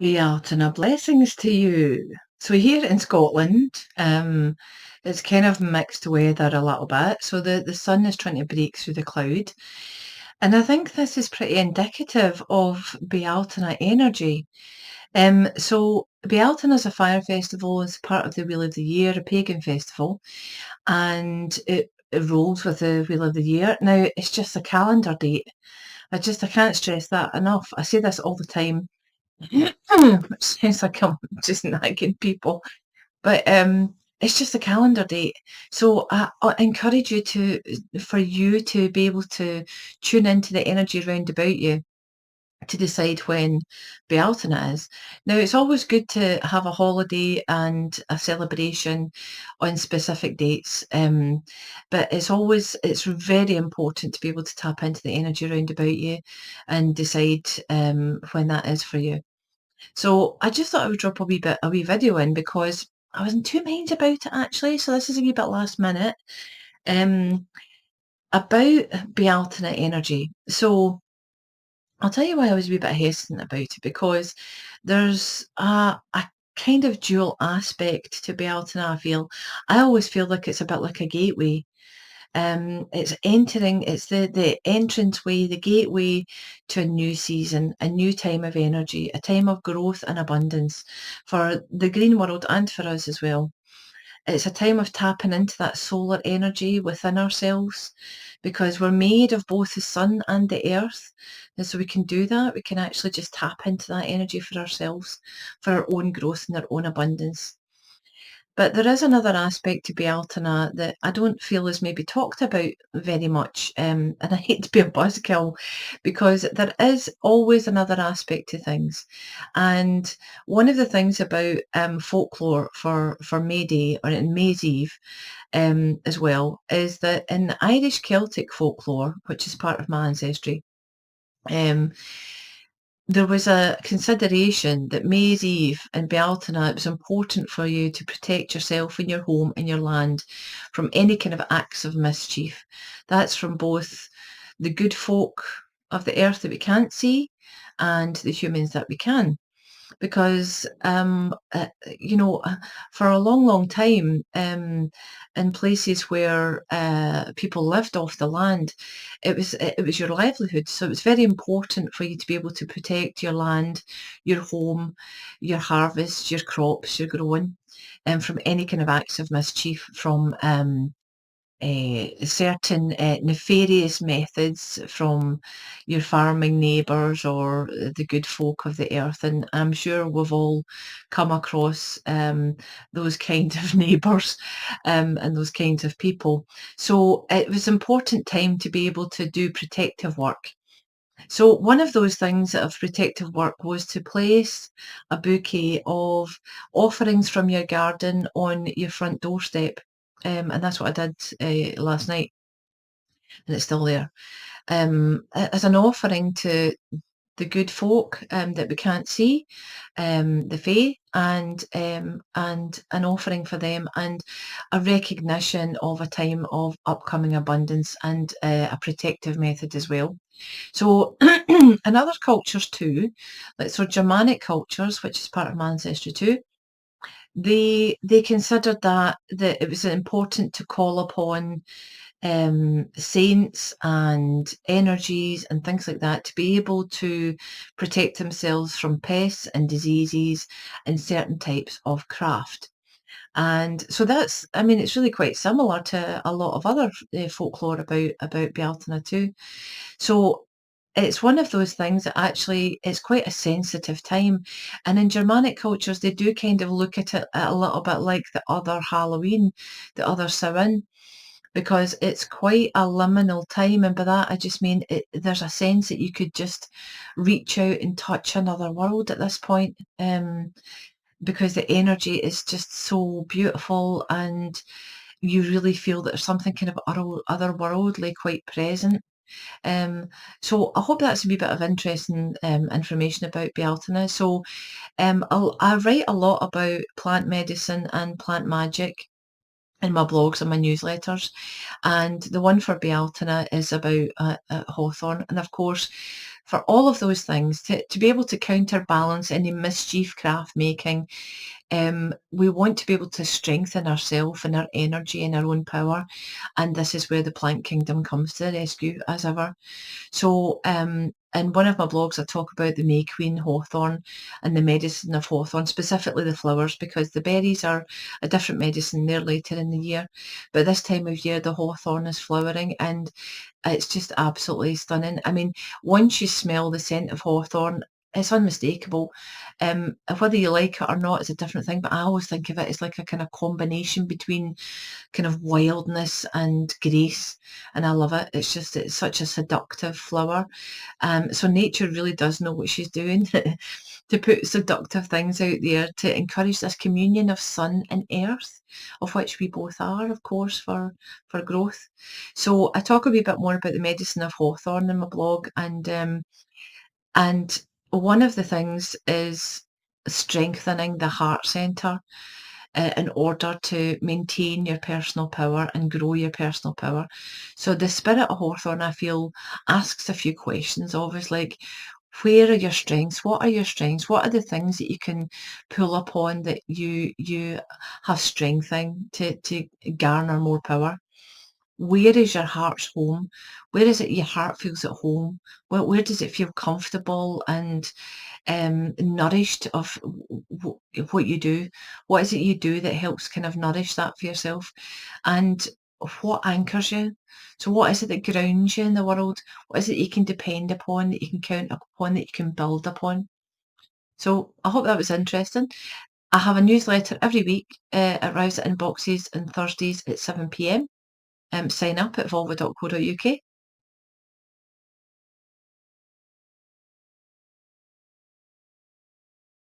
Bealtaine, blessings to you. So here in Scotland, it's kind of mixed weather a little bit. So the sun is trying to break through the cloud. And I think this is pretty indicative of Bealtaine energy. So Bealtaine is a fire festival. It's part of the Wheel of the Year, a pagan festival, and it rolls with the Wheel of the Year. Now, it's just a calendar date. I can't stress that enough. I say this all the time. It sounds like I'm just nagging people, but it's just a calendar date. So I encourage you for you to be able to tune into the energy round about you to decide when Bealtaine is. Now, it's always good to have a holiday and a celebration on specific dates, but it's very important to be able to tap into the energy round about you and decide when that is for you. So I just thought I would drop a wee video in because I was in two minds about it actually. So this is a wee bit last minute. Um, about Bealtaine energy. So I'll tell you why I was a wee bit hesitant about it because there's a kind of dual aspect to Bealtaine. I always feel like it's a bit like a gateway. It's the entranceway, the gateway to a new season, a new time of energy, a time of growth and abundance for the green world and for us as well. It's a time of tapping into that solar energy within ourselves because we're made of both the sun and the earth. And so we can do that. We can actually just tap into that energy for ourselves, for our own growth and our own abundance. But there is another aspect to Bealtaine that I don't feel is maybe talked about very much, and I hate to be a buzzkill because there is always another aspect to things. And one of the things about folklore for May Day or in May's Eve as well is that in Irish Celtic folklore, which is part of my ancestry, um, there was a consideration that May's Eve and Bealtaine, it was important for you to protect yourself and your home and your land from any kind of acts of mischief. That's from both the good folk of the earth that we can't see and the humans that we can because for a long, long time, in places where people lived off the land, it was your livelihood. So it was very important for you to be able to protect your land, your home, your harvest, your crops, your growing, and from any kind of acts of mischief from certain nefarious methods from your farming neighbours or the good folk of the earth. And I'm sure we've all come across those kind of neighbours and those kinds of people. So it was an important time to be able to do protective work. So one of those things of protective work was to place a bouquet of offerings from your garden on your front doorstep. And that's what I did last night, and it's still there. As an offering to the good folk that we can't see, the Fae, and an offering for them, and a recognition of a time of upcoming abundance and a protective method as well. So in other cultures too, like so Germanic cultures, which is part of my ancestry too, they considered that it was important to call upon saints and energies and things like that to be able to protect themselves from pests and diseases and certain types of craft. And so I mean, it's really quite similar to a lot of other folklore about Bealtaine too. So it's one of those things that actually it's quite a sensitive time. And in Germanic cultures, they do kind of look at it a little bit like the other Halloween, the other Samhain, because it's quite a liminal time. And by that, I just mean there's a sense that you could just reach out and touch another world at this point. Because the energy is just so beautiful and you really feel that there's something kind of otherworldly quite present. Um, so I hope that's a wee bit of interesting information about Bealtaine. So I write a lot about plant medicine and plant magic in my blogs and my newsletters. And the one for Bealtaine is about hawthorn. And of course, for all of those things, to be able to counterbalance any mischief craft making, we want to be able to strengthen ourselves and our energy and our own power. And this is where the plant kingdom comes to the rescue, as ever. So, in one of my blogs, I talk about the May Queen hawthorn and the medicine of hawthorn, specifically the flowers, because the berries are a different medicine. They're later in the year. But this time of year, the hawthorn is flowering and it's just absolutely stunning. I mean, once you smell the scent of hawthorn, it's unmistakable. Whether you like it or not is a different thing, but I always think of it as like a kind of combination between kind of wildness and grace, and I love it. It's such a seductive flower. So nature really does know what she's doing to put seductive things out there to encourage this communion of sun and earth, of which we both are, of course, for growth. So I talk a wee bit more about the medicine of hawthorn in my blog, and one of the things is strengthening the heart centre in order to maintain your personal power and grow your personal power. So the spirit of hawthorn, I feel, asks a few questions of us, like, where are your strengths? What are your strengths? What are the things that you can pull upon that you have strength in to garner more power? Where is your heart's home? Where is it your heart feels at home? Where does it feel comfortable and nourished of what you do? What is it you do that helps kind of nourish that for yourself? And what anchors you? So what is it that grounds you in the world? What is it you can depend upon, that you can count upon, that you can build upon? So I hope that was interesting. I have a newsletter every week. It arrives at inboxes on Thursdays at 7 p.m. Sign up at volva.co.uk.